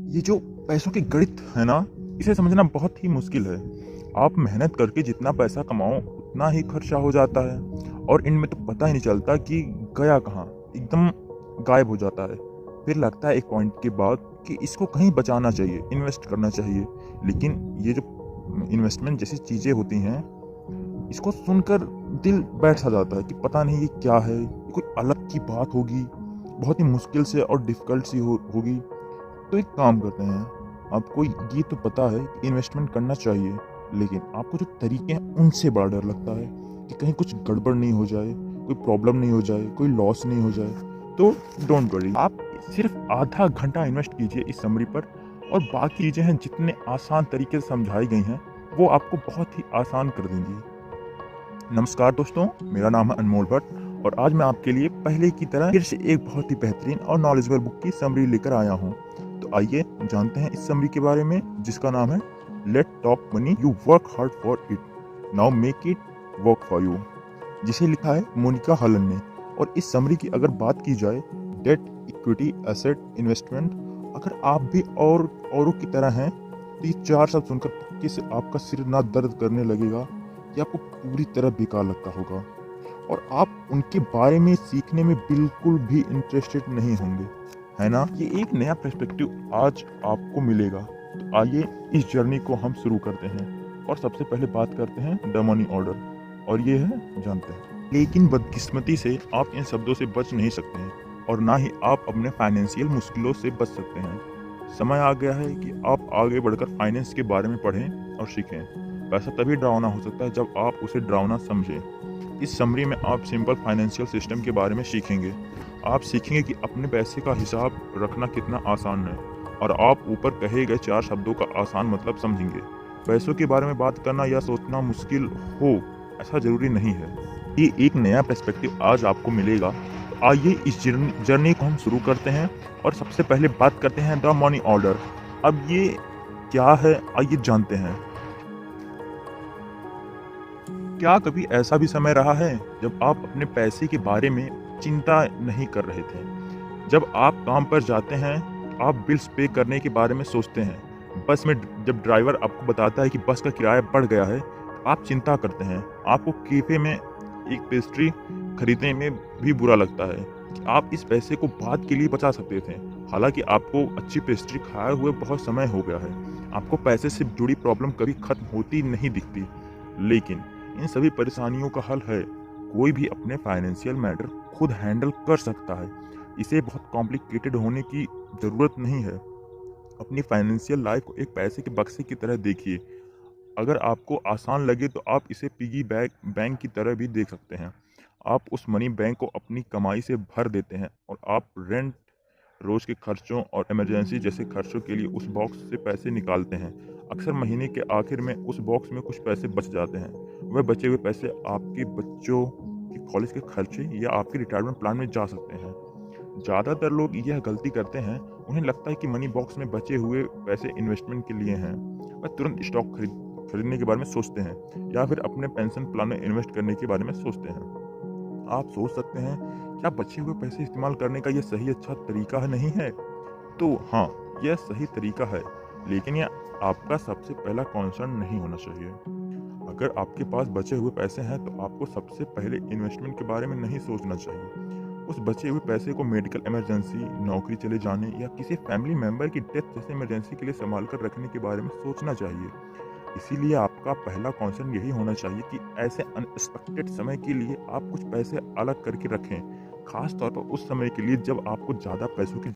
ये जो पैसों की गणित है ना, इसे समझना बहुत ही मुश्किल है। आप मेहनत करके जितना पैसा कमाओ उतना ही खर्चा हो जाता है और इनमें तो पता ही नहीं चलता कि गया कहाँ, एकदम गायब हो जाता है। फिर लगता है एक पॉइंट के बाद कि इसको कहीं बचाना चाहिए, इन्वेस्ट करना चाहिए। लेकिन ये जो इन्वेस्टमेंट जैसी चीज़ें होती हैं, इसको सुनकर दिल बैठ सा जाता है कि पता नहीं ये क्या है, ये कोई अलग की बात होगी, बहुत ही मुश्किल से और डिफ़िकल्ट सी होगी। तो एक काम करते हैं, आपको ये तो पता है कि इन्वेस्टमेंट करना चाहिए, लेकिन आपको जो तरीके हैं उनसे बड़ा डर लगता है कि कहीं कुछ गड़बड़ नहीं हो जाए, कोई प्रॉब्लम नहीं हो जाए, कोई लॉस नहीं हो जाए। तो डोंट वरी, आप सिर्फ आधा घंटा इन्वेस्ट कीजिए इस समरी पर और बाकी चीज़ें हैं जितने आसान तरीके से समझाई गई हैं वो आपको बहुत ही आसान कर देंगी। नमस्कार दोस्तों, मेरा नाम है अनमोल भट्ट और आज मैं आपके लिए पहले की तरह फिर से एक बहुत ही बेहतरीन और नॉलेजेबल बुक की समरी लेकर आया हूँ। तो आइए जानते हैं इस समरी के बारे में, जिसका नाम है let talk money, you work hard for it, now make it work for you, जिसे लिखा है मोनिका हलन ने। और इस समरी की अगर बात की जाए, डेट, इक्विटी, एसेट, इन्वेस्टमेंट, अगर आप भी औरों की तरह हैं तो ये चार शब्द सुनकर पक्के से आपका सिर ना दर्द करने लगेगा या आपको पूरी तरह बेकार लगता होगा और आप उनके बारे में सीखने में बिल्कुल भी इंटरेस्टेड नहीं होंगे, है ना। ये एक नया पर्सपेक्टिव आज आपको मिलेगा। तो आइए इस जर्नी को हम शुरू करते हैं और सबसे पहले बात करते हैं द मनी ऑर्डर, और ये है जानते हैं। लेकिन बदकिस्मती से आप इन शब्दों से बच नहीं सकते हैं और ना ही आप अपने फाइनेंशियल मुश्किलों से बच सकते हैं। समय आ गया है कि आप आगे बढ़कर फाइनेंस के बारे में पढ़ें और सीखें। पैसा तभी डरावना हो सकता है जब आप उसे डरावना समझें। इस समरी में आप सिंपल फाइनेंशियल सिस्टम के बारे में सीखेंगे। आप सीखेंगे कि अपने पैसे का हिसाब रखना कितना आसान है और आप ऊपर कहे गए चार शब्दों का आसान मतलब समझेंगे। पैसों के बारे में बात करना या सोचना मुश्किल हो ऐसा ज़रूरी नहीं है। ये एक नया पर्सपेक्टिव आज आपको मिलेगा। तो आइए इस जर्नी को हम शुरू करते हैं और सबसे पहले बात करते हैं द मनी ऑर्डर। अब ये क्या है, आइए जानते हैं। क्या कभी ऐसा भी समय रहा है जब आप अपने पैसे के बारे में चिंता नहीं कर रहे थे? जब आप काम पर जाते हैं, आप बिल्स पे करने के बारे में सोचते हैं। बस में जब ड्राइवर आपको बताता है कि बस का किराया बढ़ गया है, आप चिंता करते हैं। आपको कैफ़े में एक पेस्ट्री खरीदने में भी बुरा लगता है कि आप इस पैसे को बाद के लिए बचा सकते थे। हालाँकि आपको अच्छी पेस्ट्री खाए हुए बहुत समय हो गया है। आपको पैसे से जुड़ी प्रॉब्लम कभी खत्म होती नहीं दिखती। लेकिन इन सभी परेशानियों का हल है, कोई भी अपने फाइनेंशियल मैटर खुद हैंडल कर सकता है। इसे बहुत कॉम्प्लिकेटेड होने की ज़रूरत नहीं है। अपनी फाइनेंशियल लाइफ को एक पैसे के बक्से की तरह देखिए। अगर आपको आसान लगे तो आप इसे पिगी बैंक की तरह भी देख सकते हैं। आप उस मनी बैंक को अपनी कमाई से भर देते हैं और आप रेंट, रोज़ के खर्चों और इमरजेंसी जैसे खर्चों के लिए उस बॉक्स से पैसे निकालते हैं। अक्सर महीने के आखिर में उस बॉक्स में कुछ पैसे बच जाते हैं। वह बचे हुए पैसे आपके बच्चों के कॉलेज के खर्चे या आपके रिटायरमेंट प्लान में जा सकते हैं। ज़्यादातर लोग यह गलती करते हैं, उन्हें लगता है कि मनी बॉक्स में बचे हुए पैसे इन्वेस्टमेंट के लिए हैं। वह तुरंत स्टॉक खरीदने के बारे में सोचते हैं या फिर अपने पेंशन प्लान में इन्वेस्ट करने के बारे में सोचते हैं। आप सोच सकते हैं, क्या बचे हुए पैसे इस्तेमाल करने का यह सही अच्छा तरीका नहीं है? तो हाँ, यह सही तरीका है, लेकिन यह आपका सबसे पहला कॉन्सर्न नहीं होना चाहिए। अगर आपके पास बचे हुए पैसे हैं तो आपको सबसे पहले इन्वेस्टमेंट के बारे में नहीं सोचना चाहिए। उस बचे हुए पैसे को मेडिकल इमरजेंसी, नौकरी चले जाने या किसी फैमिली मेंबर की डेथ जैसे इमरजेंसी के लिए संभाल कर रखने के बारे में सोचना चाहिए। इसीलिए आपका पहला कॉन्सर्न यही होना चाहिए कि ऐसे अनएक्सपेक्टेड समय के लिए आप कुछ पैसे अलग करके रखें, खास तौर पर उस समय के लिए जब आपको ज़्यादा पैसों की